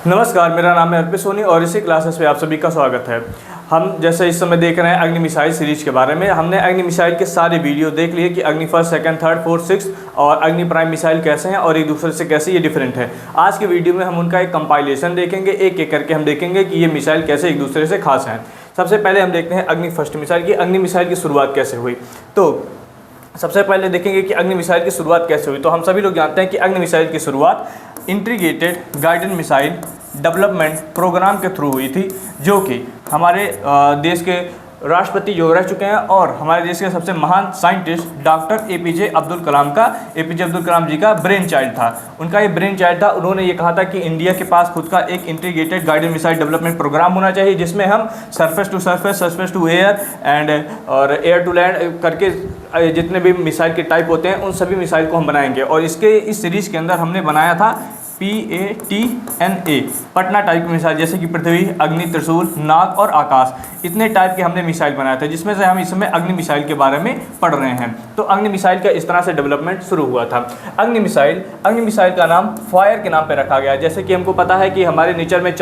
नमस्कार, मेरा नाम है अर्पित सोनी और इसी क्लासेस में आप सभी का स्वागत है। हम जैसे इस समय देख रहे हैं अग्नि मिसाइल सीरीज के बारे में। हमने अग्नि मिसाइल के सारे वीडियो देख लिए कि अग्नि first, second, third, fourth, six और अग्नि प्राइम मिसाइल कैसे हैं और एक दूसरे से कैसे ये डिफरेंट है। आज के वीडियो में हम उनका एक कंपाइलेशन देखेंगे, एक एक करके हम देखेंगे कि ये मिसाइल कैसे एक दूसरे से खास हैं। सबसे पहले हम देखते हैं अग्नि फर्स्ट मिसाइल की। अग्नि मिसाइल की शुरुआत कैसे हुई, तो सबसे पहले देखेंगे कि अग्नि मिसाइल की शुरुआत कैसे हुई। तो हम सभी लोग जानते हैं कि अग्नि मिसाइल की शुरुआत integrated guided missile development programme के थ्रू हुई थी, जो कि हमारे देश के राष्ट्रपति जो रह चुके हैं और हमारे देश के सबसे महान scientist doctor APJ Abdul Kalam जी का ब्रेन चाइल्ड था। उनका ये ब्रेन चाइल्ड था। उन्होंने ये कहा था कि इंडिया के पास खुद का एक integrated guided missile development programme होना चाहिए, जिसमें हम surface to surface, surface to air और एयर टू लैंड करके जितने भी मिसाइल के टाइप होते हैं उन सभी मिसाइल को हम बनाएंगे। और इस सीरीज़ के अंदर हमने बनाया था PATNA पटना टाइप की मिसाइल, जैसे कि पृथ्वी, अग्नि, त्रिशूल, नाग और आकाश, इतने टाइप के हमने मिसाइल बनाए थे, जिसमें से हम इसमें अग्नि मिसाइल के बारे में पढ़ रहे हैं। तो अग्नि मिसाइल का इस तरह से डेवलपमेंट शुरू हुआ था। अग्नि मिसाइल का नाम फायर के नाम पे रखा गया। जैसे कि हमको पता है कि हमारे नेचर में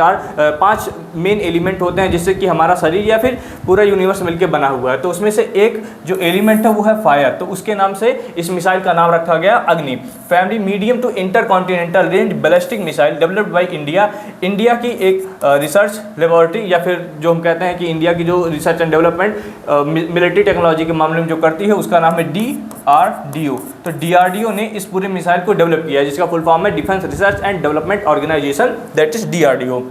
5 मेन एलिमेंट होते हैं जिससे कि हमारा शरीर या फिर पूरा यूनिवर्स मिलकर बना हुआ है। तो उसमें से एक जो एलिमेंट है वो है फायर, तो उसके नाम से इस मिसाइल का नाम रखा गया Agni. Family medium to intercontinental range ballistic missile developed by India की एक रिसर्च लेबोरेटरी, या फिर जो हम कहते हैं कि इंडिया की जो research and development military technology के मामले में जो करती है उसका नाम है DRDO। तो DRDO ने इस पूरे मिसाइल को डेवलप किया है, जिसका फुल फॉर्म है defence research and development organisation, that is DRDO,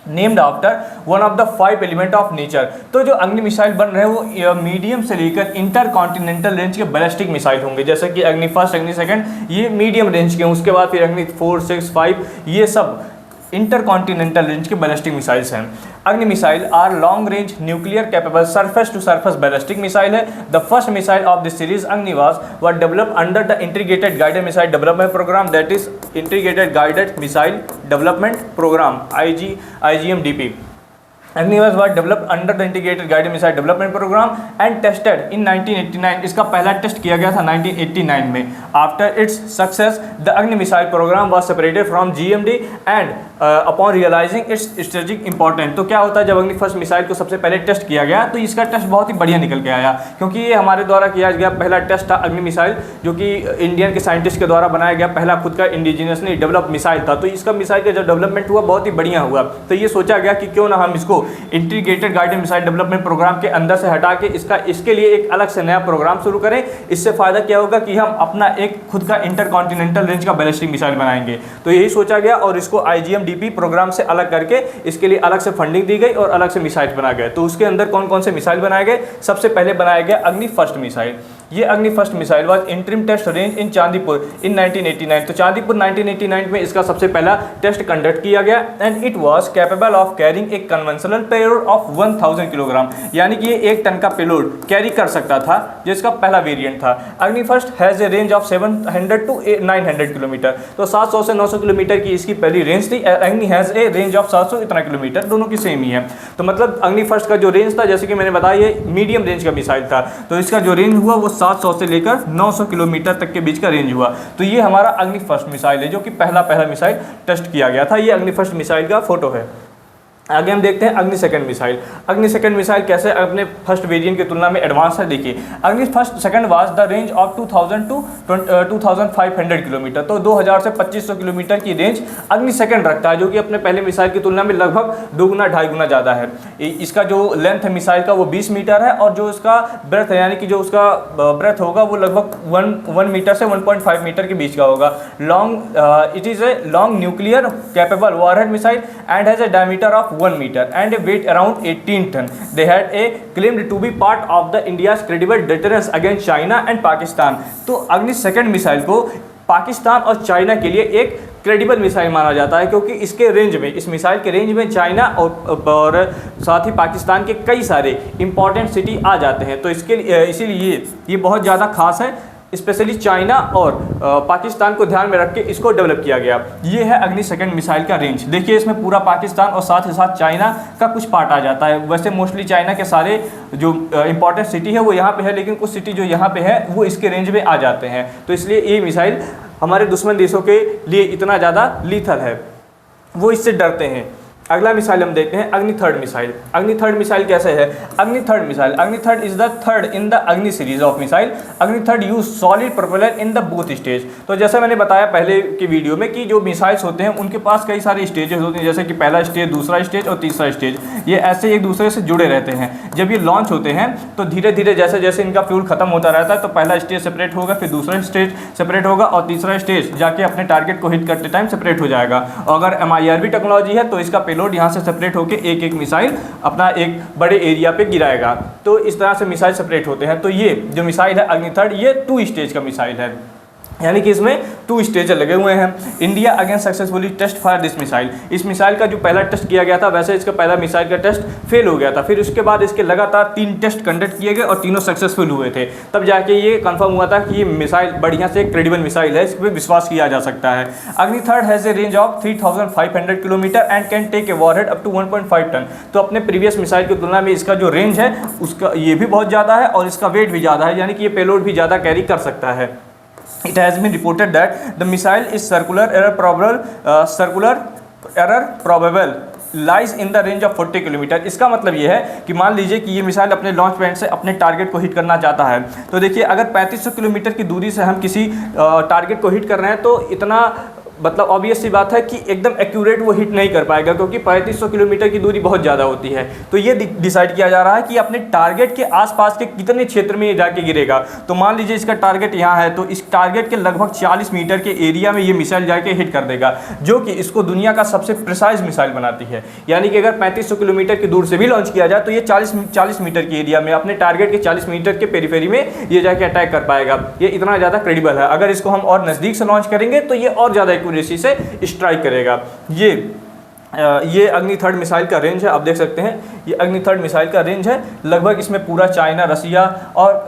named after one of the 5 element of nature. तो जो अग्नि मिसाइल बन रहे हैं वो मीडियम से लेकर इंटर कॉन्टिनेंटल रेंज के बैलिस्टिक मिसाइल होंगे, जैसे कि अग्नि फर्स्ट, अग्नि सेकंड, ये मीडियम रेंज के, उसके बाद फिर अग्नि 4, 6, 5, ये सब इंटर कॉन्टिनेंटल रेंज के बैलिस्टिक मिसाइल्स हैं। Agni missile are long range nuclear capable surface to surface ballistic missile है। The first missile of this series अग्निवास was developed under the integrated guided missile development program, that is integrated guided missile development program IGMDP. Agniwas was developed under the integrated guided missile development program and tested in 1989। इसका पहला test किया गया था 1989 में। After its success, the Agni missile program was separated from GMD and upon realizing its strategic importance। तो क्या होता है, जब अग्नि फर्स्ट मिसाइल को सबसे पहले टेस्ट किया गया तो इसका टेस्ट बहुत ही बढ़िया निकल के आया, क्योंकि ये हमारे द्वारा किया गया पहला टेस्ट था अग्नि मिसाइल, जो कि इंडियन के साइंटिस्ट के द्वारा बनाया गया पहला खुद का इंडिजिनियसली डेवलप मिसाइल था। तो इसका मिसाइल का जो डेवलपमेंट हुआ बहुत ही बढ़िया हुआ। तो ये सोचा गया कि क्यों ना हम इसको integrated guided missile development programme के अंदर से हटा के इसके लिए एक अलग से नया प्रोग्राम शुरू करें। इससे फायदा क्या होगा कि हम अपना एक खुद का इंटरकॉन्टिनेंटल रेंज का बैलिस्टिक मिसाइल बनाएंगे। तो यही सोचा गया और इसको IGMDP प्रोग्राम से अलग करके इसके लिए अलग से फंडिंग दी गई और अलग से मिसाइल बनाए गए। तो उसके अंदर कौन कौन से मिसाइल बनाए गए, सबसे पहले बनाया गया अग्नि फर्स्ट मिसाइल। ये Agni first missile was interim test range in Chandipur in 1989। तो चांदीपुर 1989 में इसका सबसे पहला टेस्ट कंडक्ट किया गया and it was capable of carrying a conventional payload of 1000 kilogram, यानी कि ये 1 टन का पेलोड कैरी कर सकता था, जिसका पहला वेरिएंट था। Agni first has a range of 700 to 900 kilometre. तो 700 से 900 किलोमीटर की इसकी पहली रेंज थी। अग्नि हैज ए रेंज ऑफ 700 इतना किलोमीटर, दोनों की सेम ही है। तो मतलब अग्नि फर्स्ट का जो रेंज था, जैसे कि मैंने बताया, ये मीडियम रेंज का मिसाइल था, तो इसका जो रेंज हुआ वो 700 से लेकर 900 किलोमीटर तक के बीच का रेंज हुआ। तो ये हमारा अग्नि फर्स्ट मिसाइल है, जो कि पहला मिसाइल टेस्ट किया गया था। ये अग्नि फर्स्ट मिसाइल का फोटो है। आगे हम देखते हैं अग्नि सेकंड मिसाइल। अग्नि सेकंड मिसाइल कैसे अपने फर्स्ट वेरिएंट की तुलना में एडवांस है, देखिए। Agni first second was the range of 2000 to 2500 kilometre. तो 2000 से 2500 किलोमीटर की रेंज अग्नि सेकंड रखता है, जो कि अपने पहले मिसाइल की तुलना में लगभग 2 गुना 2.5 गुना ज़्यादा है। इसका जो लेंथ है मिसाइल का वो 20 मीटर है, और जो इसका ब्रेथ है, यानी कि जो उसका ब्रेथ होगा वो लगभग 1 मीटर से 1.5 मीटर के बीच का होगा। It is a long nuclear capable warhead missile and has a diameter of 1 meter and a weight around 18 ton. They had a claimed to be part of the India's credible deterrence against China and Pakistan। तो अग्नि second missile को पाकिस्तान और China के लिए एक credible missile माना जाता है, क्योंकि इसके रेंज में, इस मिसाइल के रेंज में चाइना और साथ ही पाकिस्तान के कई सारे इंपॉर्टेंट सिटी आ जाते हैं। तो इसीलिए ये बहुत ज़्यादा खास है। स्पेशली चाइना और पाकिस्तान को ध्यान में रख के इसको डेवलप किया गया। ये है अग्नि सेकंड मिसाइल का रेंज। देखिए इसमें पूरा पाकिस्तान और साथ ही साथ चाइना का कुछ पार्ट आ जाता है। वैसे मोस्टली चाइना के सारे जो इंपॉर्टेंट सिटी है वो यहाँ पे है, लेकिन कुछ सिटी जो यहाँ पे है वो इसके रेंज में आ जाते हैं। तो इसलिए ये मिसाइल हमारे दुश्मन देशों के लिए इतना ज़्यादा लीथल है। वो इससे डरते हैं। अगला मिसाइल हम देखते हैं अग्नि थर्ड मिसाइल। अग्नि थर्ड मिसाइल कैसे है? अग्नि थर्ड मिसाइल, अग्नि third is the third in the Agni series of missile. अग्नि third use solid propeller in the both stage. तो जैसे मैंने बताया पहले की वीडियो में कि जो मिसाइल्स होते हैं उनके पास कई सारे स्टेजेस होते हैं, जैसे कि पहला स्टेज, दूसरा स्टेज और तीसरा स्टेज। ये ऐसे एक दूसरे से जुड़े रहते हैं। जब ये लॉन्च होते हैं तो धीरे धीरे जैसे जैसे इनका फ्यूल खत्म होता रहता है तो पहला स्टेज सेपरेट होगा, फिर दूसरा स्टेज सेपरेट होगा और तीसरा स्टेज जाके अपने टारगेट को हिट करते टाइम सेपरेट हो जाएगा। और अगर MIRV टेक्नोलॉजी है तो इसका पेलोड यहाँ से सेपरेट होकर एक एक मिसाइल अपना एक बड़े एरिया पे गिराएगा। तो इस तरह से मिसाइल सेपरेट होते हैं। तो ये जो मिसाइल है अग्नि थर्ड, ये 2 स्टेज का मिसाइल है, यानी कि इसमें 2 स्टेज लगे हुए हैं। India again successfully test for this missile. इस मिसाइल का जो पहला टेस्ट किया गया था, वैसे इसका पहला मिसाइल का टेस्ट फेल हो गया था। फिर उसके बाद इसके लगातार 3 टेस्ट कंडक्ट किए गए और तीनों सक्सेसफुल हुए थे। तब जाके ये कंफर्म हुआ था कि ये मिसाइल बढ़िया से क्रेडिबल मिसाइल है, इस पर विश्वास किया जा सकता है। Agni third has a range of 3500 kilometre and can take a warhead up to 1.5 tonne. तो अपने प्रीवियस मिसाइल की तुलना में इसका जो रेंज है उसका ये भी बहुत ज़्यादा है और इसका वेट भी ज़्यादा है, यानी कि ये पेलोड भी ज़्यादा कैरी कर सकता है। It has been reported that the missile is circular error probable lies in the range of 40 kilometre. इसका मतलब ये है कि मान लीजिए कि ये मिसाइल अपने लॉन्च पॉइंट से अपने टारगेट को हिट करना चाहता है। तो देखिए अगर 3500 किलोमीटर की दूरी से हम किसी टारगेट को हिट कर रहे हैं तो इतना मतलब ऑब्वियस सी बात है कि एकदम एक्यूरेट वो हिट नहीं कर पाएगा, क्योंकि 3500 किलोमीटर की दूरी बहुत ज़्यादा होती है। तो ये डिसाइड किया जा रहा है कि अपने टारगेट के आसपास के कितने क्षेत्र में ये जाके गिरेगा। तो मान लीजिए इसका टारगेट यहाँ है, तो इस टारगेट के लगभग 40 मीटर के एरिया में ये मिसाइल जाके हिट कर देगा, जो कि इसको दुनिया का सबसे प्रिसाइज मिसाइल बनाती है। यानी कि अगर 3500 किलोमीटर की दूर से भी लॉन्च किया जाए तो ये 40 मीटर के एरिया में अपने टारगेट के 40 मीटर के पेरीफेरी में ये जाके अटैक कर पाएगा। ये इतना ज़्यादा क्रेडिबल है। अगर इसको हम और नज़दीक से लॉन्च करेंगे तो ये और ज़्यादा एक्यूरेसी से स्ट्राइक करेगा। ये अग्नि थर्ड मिसाइल का रेंज है, आप देख सकते हैं ये अग्नि थर्ड मिसाइल का रेंज है। लगभग इसमें पूरा चाइना, रसिया और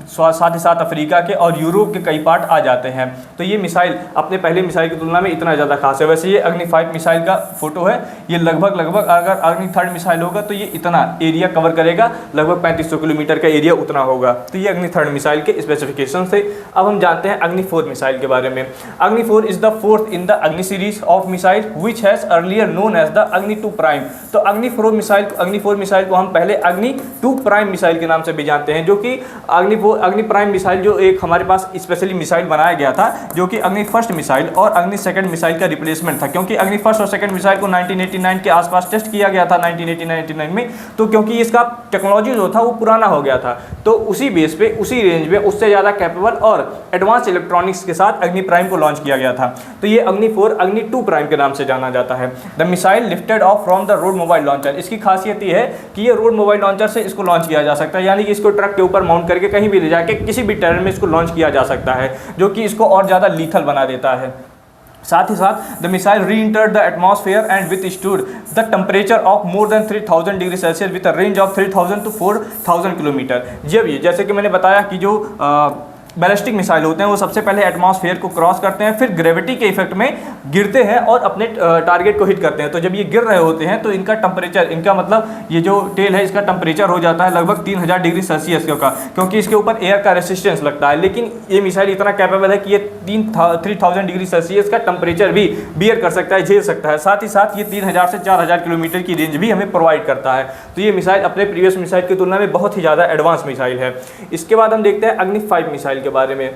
साथ ही साथ अफ्रीका के और यूरोप के कई पार्ट आ जाते हैं। तो ये मिसाइल अपने पहले मिसाइल की तुलना में इतना ज़्यादा खास है। वैसे ये अग्नि 5 मिसाइल का फोटो है। ये लगभग अगर अग्नि थर्ड मिसाइल होगा तो ये इतना एरिया कवर करेगा, लगभग 3500 किलोमीटर का एरिया उतना होगा। तो ये अग्नि थर्ड मिसाइल के स्पेसिफिकेशन थे। अब हम जानते हैं अग्नि 4 मिसाइल के बारे में। Agni 4 is the 4th in the Agni series of missile which has earlier known as the Agni 2 prime. तो अग्नि 4 मिसाइल को हम पहले अग्नि 2 प्राइम मिसाइल के नाम से भी जानते हैं, जो कि अग्नि प्राइम मिसाइल जो एक हमारे पास स्पेशली मिसाइल बनाया गया था, जो कि अग्नि फर्स्ट मिसाइल और अग्नि सेकंड मिसाइल का रिप्लेसमेंट था। क्योंकि अग्नि फर्स्ट और सेकंड मिसाइल को 1989 के आसपास टेस्ट किया गया था, 1989 में। तो क्योंकि इसका टेक्नोलॉजी जो था वो पुराना हो गया था, तो उसी बेस पे, उसी रेंज में उससे ज़्यादा कैपेबल और एडवांस इलेक्ट्रॉनिक्स के साथ अग्नि प्राइम को लॉन्च किया गया था। तो ये अग्नि 4 अग्नि 2 प्राइम के नाम से जाना जाता है। The missile lifted of from the road mobile launcher. इसकी खासियत ये है कि ये रोड मोबाइल लॉन्चर से इसको लॉन्च किया जा सकता है, यानी कि इसको ट्रक के ऊपर माउंट करके कहीं भी ले जाके किसी भी टेरेन में इसको लॉन्च किया जा सकता है, जो कि इसको और ज़्यादा लीथल बना देता है। साथ ही साथ the missile reentered the atmosphere and withstood the temperature of more than 3000 degree celsius with a range of 3000 to 4000 kilometre. जब ये, जैसे कि मैंने बताया कि जो बैलिस्टिक मिसाइल होते हैं वो सबसे पहले एटमॉस्फेयर को क्रॉस करते हैं, फिर ग्रेविटी के इफेक्ट में गिरते हैं और अपने टारगेट को हिट करते हैं। तो जब ये गिर रहे होते हैं तो इनका टेम्परेचर, इनका मतलब ये जो टेल है इसका टेम्परेचर हो जाता है लगभग 3000 डिग्री सेल्सियस का, क्योंकि इसके ऊपर एयर का रेसिस्टेंस लगता है। लेकिन ये मिसाइल इतना कैपेबल है कि ये 3000 डिग्री सेल्सियस का टेम्परेचर भी बियर कर सकता है, झेल सकता है। साथ ही साथ ये 3000 से 4000 किलोमीटर की रेंज भी हमें प्रोवाइड करता है। तो ये मिसाइल अपने प्रीवियस मिसाइल की तुलना में बहुत ही ज़्यादा एडवांस मिसाइल है। इसके बाद हम देखते हैं अग्नि 5 मिसाइल के बारे में।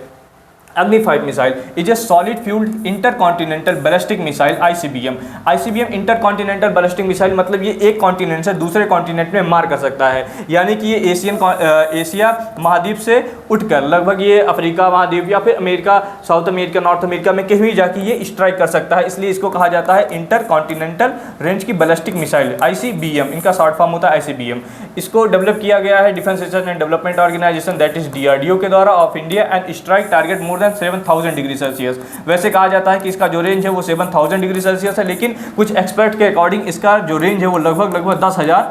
अग्नि 5 missile is a solid fuelled intercontinental ballistic missile ICBM। ICBM intercontinental ballistic missile मतलब ये एक कॉन्टिनेंट से दूसरे कॉन्टिनेंट में मार कर सकता है, यानी कि ये एशिया महाद्वीप से उठकर लगभग ये अफ्रीका महाद्वीप या फिर America, south America, north America में कहीं भी जाके ये स्ट्राइक कर सकता है। इसलिए इसको कहा जाता है इंटरकॉन्टिनेंटल रेंज की बैलिस्टिक मिसाइल, ICBM। इनका शॉर्ट फॉर्म होता है ICBM। इसको डेवलप किया गया है defence research and development organisation that is DRDO के द्वारा of India and strike target more 7000 degree Celsius. वैसे कहा जाता है कि इसका जो रेंज है वो 7000 डिग्री सेल्सियस है, लेकिन कुछ एक्सपर्ट के अकॉर्डिंग इसका जो रेंज है वो लगभग 10,000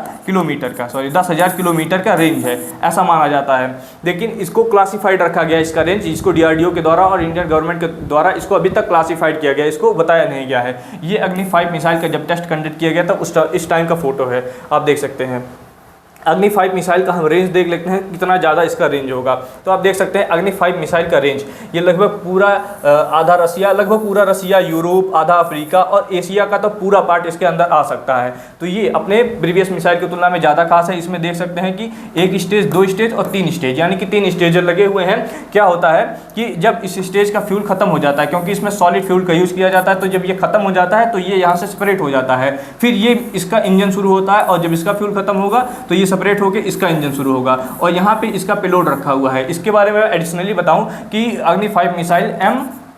किलोमीटर का रेंज है, ऐसा माना जाता है। लेकिन इसको क्लासिफाइड रखा गया, इसका रेंज, इसको DRDO के द्वारा और इंडियन गवर्नमेंट के द्वारा इसको अभी तक क्लासिफाइड किया गया, इसको बताया नहीं गया है। ये अग्नि 5 मिसाइल का जब टेस्ट कंडक्ट किया गया था इस टाइम का फोटो है, आप देख सकते हैं। अग्नि 5 मिसाइल का हम रेंज देख लेते हैं कितना ज़्यादा इसका रेंज होगा। तो आप देख सकते हैं अग्नि 5 मिसाइल का रेंज ये लगभग पूरा आधा रसिया, लगभग पूरा रसिया, यूरोप, आधा अफ्रीका और एशिया का तो पूरा पार्ट इसके अंदर आ सकता है। तो ये अपने प्रीवियस मिसाइल की तुलना में ज़्यादा खास है। इसमें देख सकते हैं कि 1 स्टेज, 2 स्टेज और 3 स्टेज, यानी कि 3 स्टेज लगे हुए हैं। क्या होता है कि जब इस स्टेज का फ्यूल खत्म हो जाता है, क्योंकि इसमें सॉलिड फ्यूल का यूज़ किया जाता है, तो जब ये खत्म हो जाता है तो ये यहाँ से सेपरेट हो जाता है। फिर ये इसका इंजन शुरू होता है और जब इसका फ्यूल खत्म होगा तो ये सेपरेट होकर इसका इंजन शुरू होगा और यहाँ पे इसका पेलोड रखा हुआ है। इसके बारे में एडिशनली बताऊं कि अग्नि 5 मिसाइल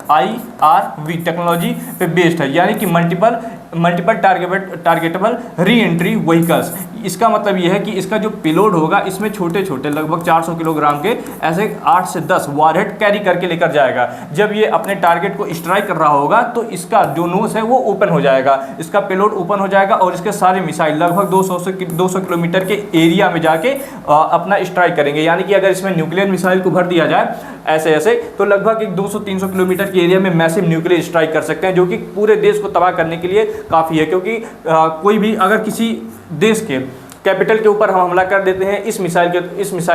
MIRV टेक्नोलॉजी पे बेस्ड है, यानी कि multiple targetable re entry vehicles. इसका मतलब यह है कि इसका जो पेलोड होगा इसमें छोटे छोटे लगभग 400 किलोग्राम के ऐसे 8 से 10 वॉरहेड कैरी करके लेकर जाएगा। जब ये अपने टारगेट को स्ट्राइक कर रहा होगा तो इसका जो नोस है वो ओपन हो जाएगा, इसका पेलोड ओपन हो जाएगा और इसके सारे मिसाइल लगभग 200 किलोमीटर के एरिया में जाके अपना स्ट्राइक करेंगे। यानी कि अगर इसमें न्यूक्लियर मिसाइल को भर दिया जाए ऐसे तो लगभग एक 200-300 किलोमीटर के एरिया में मैसिव न्यूक्लियर स्ट्राइक कर सकते हैं, जो कि पूरे देश को तबाह करने के लिए काफ़ी है। क्योंकि कोई भी अगर किसी देश के कैपिटल के ऊपर हम हमला कर देते हैं इस मिसाइल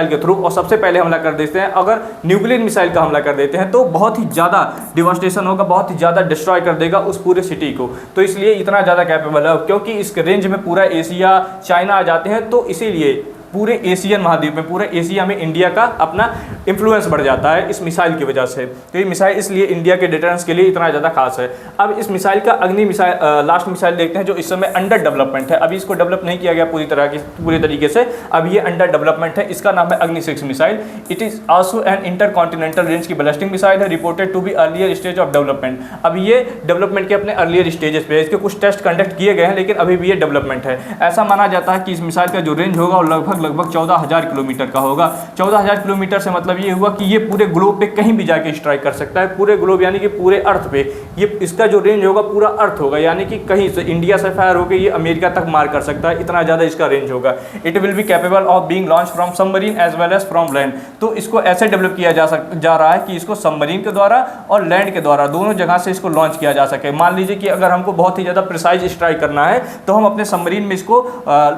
के थ्रू, और सबसे पहले हमला कर देते हैं अगर न्यूक्लियर मिसाइल का हमला कर देते हैं, तो बहुत ही ज़्यादा डिवास्टेशन होगा, बहुत ही ज़्यादा डिस्ट्रॉय कर देगा उस पूरे सिटी को। तो इसलिए इतना ज़्यादा कैपेबल है, क्योंकि इस रेंज में पूरा एशिया, चाइना आ जाते हैं, तो इसीलिए पूरे एशियन महाद्वीप में, पूरे एशिया में इंडिया का अपना इन्फ्लुएंस बढ़ जाता है इस मिसाइल की वजह से। तो ये मिसाइल इसलिए इंडिया के डिफेंस के लिए इतना ज़्यादा खास है। अब इस मिसाइल का अग्नि मिसाइल लास्ट मिसाइल देखते हैं जो इस समय अंडर डेवलपमेंट है। अभी इसको डेवलप नहीं किया गया पूरी तरीके से, अब ये अंडर डेवलपमेंट है। इसका नाम है Agni 6 missile. It is also an intercontinental range की बैलिस्टिक मिसाइल है, reported to be earlier stage of development. अभी ये डेवलपमेंट के अपने अर्लियर स्टेजेस पे है, इसके कुछ टेस्ट कंडक्ट किए गए हैं, लेकिन अभी भी ये डेवलपमेंट है। ऐसा माना जाता है कि इस मिसाइल का जो रेंज होगा वो लगभग 14,000 किलोमीटर का होगा। 14,000 किलोमीटर से मतलब ये हुआ कि ये पूरे ग्लोब पे कहीं भी जाके स्ट्राइक कर सकता है, पूरे ग्लोब यानी कि पूरे अर्थ पे। ये इसका जो रेंज होगा पूरा अर्थ होगा, यानी कि कहीं से इंडिया से फायर होकर ये अमेरिका तक मार कर सकता है, इतना ज़्यादा इसका रेंज होगा। It will be capable of being launch from submarine as well as from land. तो इसको ऐसे डेवलप किया जा रहा है कि इसको सबमरीन के द्वारा और लैंड के द्वारा दोनों जगह से इसको लॉन्च किया जा सके। मान लीजिए कि अगर हमको बहुत ही ज़्यादा प्रिसाइज स्ट्राइक करना है तो हम अपने सबमरीन में इसको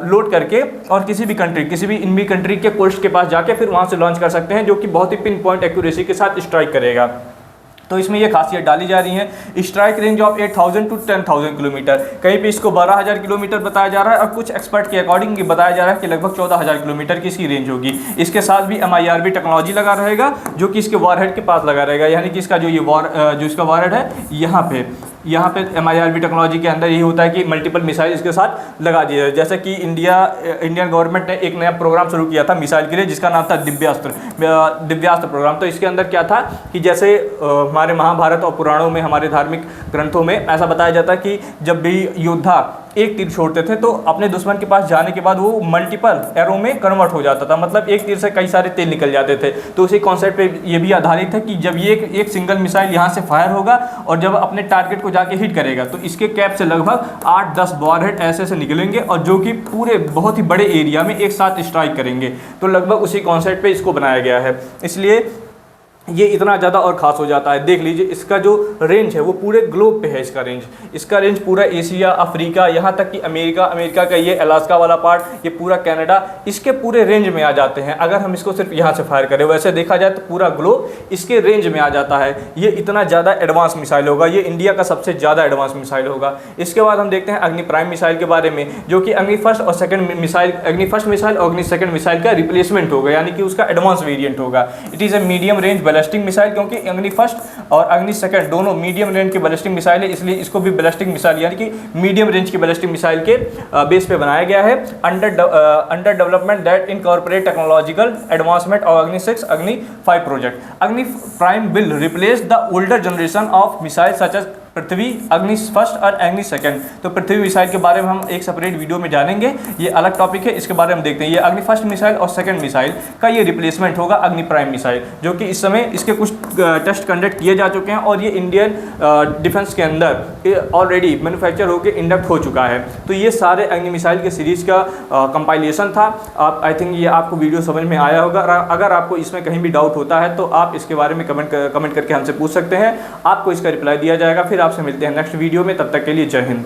लोड करके और किसी भी इनमी कंट्री के कोस्ट के पास जाके फिर वहां से लॉन्च कर सकते हैं, जो कि बहुत ही पिन पॉइंट एक्यूरेसी के साथ स्ट्राइक करेगा। तो इसमें ये खासियत डाली जा रही है, strike range of 8,000 to 10,000 kilometre. कहीं पे इसको 12,000 किलोमीटर बताया जा रहा है और कुछ एक्सपर्ट के अकॉर्डिंग बताया जा रहा है कि लगभग 14,000 किलोमीटर की इसकी रेंज होगी। इसके साथ भी MIRV टेक्नोलॉजी लगा रहेगा, जो कि इसके वॉरहेड के पास लगा रहेगा, यानी कि इसका जो इसका वॉरहेड है यहाँ पे MIRV टेक्नोलॉजी के अंदर यही होता है कि मल्टीपल मिसाइल इसके साथ लगा दिए। जैसे कि इंडियन गवर्नमेंट ने एक नया प्रोग्राम शुरू किया था मिसाइल के लिए, जिसका नाम था दिव्यास्त्र प्रोग्राम। तो इसके अंदर क्या था कि जैसे हमारे महाभारत और पुराणों में, हमारे धार्मिक ग्रंथों में ऐसा बताया जाता है कि जब भी योद्धा एक तीर छोड़ते थे तो अपने दुश्मन के पास जाने के बाद वो मल्टीपल एरो में कन्वर्ट हो जाता था, मतलब एक तीर से कई सारे तीर निकल जाते थे। तो उसी कॉन्सेप्ट पे ये भी आधारित है कि जब ये एक सिंगल मिसाइल यहाँ से फायर होगा और जब अपने टारगेट को जाके हिट करेगा तो इसके कैप से लगभग 8-10 वॉरहेड ऐसे निकलेंगे और जो कि पूरे बहुत ही बड़े एरिया में एक साथ स्ट्राइक करेंगे। तो लगभग उसी कॉन्सेप्ट पे इसको बनाया गया है, इसलिए ये इतना ज़्यादा और ख़ास हो जाता है। देख लीजिए इसका जो रेंज है वो पूरे ग्लोब पे है। इसका रेंज पूरा एशिया, अफ्रीका, यहाँ तक कि अमेरिका का ये अलास्का वाला पार्ट, ये पूरा कनाडा, इसके पूरे रेंज में आ जाते हैं। अगर हम इसको सिर्फ यहाँ से फायर करें, वैसे देखा जाए तो पूरा ग्लोब इसके रेंज में आ जाता है। ये इतना ज़्यादा एडवांस मिसाइल होगा, ये इंडिया का सबसे ज़्यादा एडवांस मिसाइल होगा। इसके बाद हम देखते हैं अग्नि प्राइम मिसाइल के बारे में, जो कि अग्नि फर्स्ट मिसाइल और अग्नि सेकंड मिसाइल का रिप्लेसमेंट होगा, यानी कि उसका एडवांस वेरिएंट होगा। It is a medium range ballistic missile, क्योंकि अग्नि फर्स्ट और अग्नि सेकंड दोनों मीडियम रेंज की बैलिस्टिक मिसाइल है, इसलिए इसको भी बैलिस्टिक मिसाइल यानी कि मीडियम रेंज की बैलिस्टिक मिसाइल के बेस पे बनाया गया है। Under development that incorporate technological advancement of Agni 6 Agni 5 project. Agni prime will replace the older generation of missile such as Prithvi, अग्नि फर्स्ट और अग्नि सेकंड। तो पृथ्वी मिसाइल के बारे में हम एक सेपरेट वीडियो में जानेंगे, ये अलग टॉपिक है, इसके बारे में देखते हैं। ये अग्नि फर्स्ट मिसाइल और सेकंड मिसाइल का ये रिप्लेसमेंट होगा अग्नि प्राइम मिसाइल, जो कि इस समय इसके कुछ टेस्ट कंडक्ट किए जा चुके हैं और ये इंडियन डिफेंस के अंदर ऑलरेडी मैन्युफैक्चर होकर इंडक्ट हो चुका है। तो ये सारे अग्नि मिसाइल के सीरीज का कंपाइलेशन था। आप आई थिंक ये आपको वीडियो समझ में आया होगा। अगर आपको इसमें कहीं भी डाउट होता है तो आप इसके बारे में कमेंट करके हमसे पूछ सकते हैं, आपको इसका रिप्लाई दिया जाएगा। फिर आपसे मिलते हैं नेक्स्ट वीडियो में, तब तक के लिए जय हिंद।